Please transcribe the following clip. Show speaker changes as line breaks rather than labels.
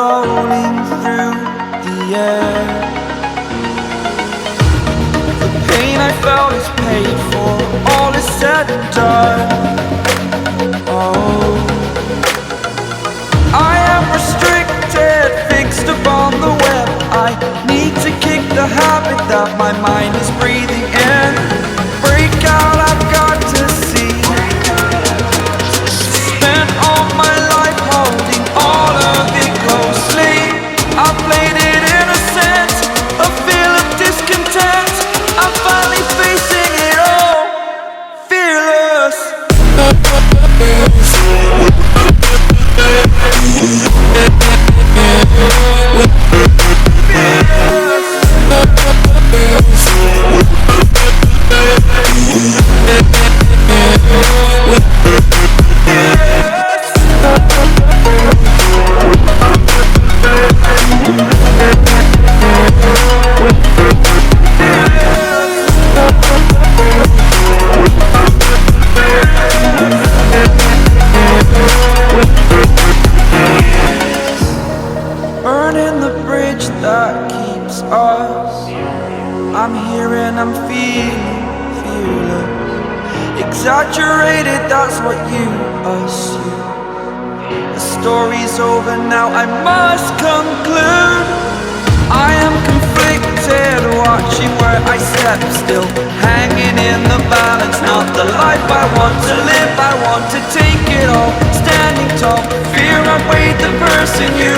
rolling through the air. The pain I felt is paid for, all is said and done. Oh, I am restricted, fixed upon the web. I need to kick the habit that my mind is breathing in. Break out, I've got to see. Spent all my life holding all of it closely. I played it innocent, a feel of discontent. I'm finally facing it all, fearless. Burning the bridge that keeps us. I'm here and I'm feeling fearless. Exaggerated, that's what you assume. The story's over now, I must conclude. I am conflicted, watching where I step still, hanging in the balance. Not the life I want to live, I want to take it all. Standing tall, fear I weighed the person you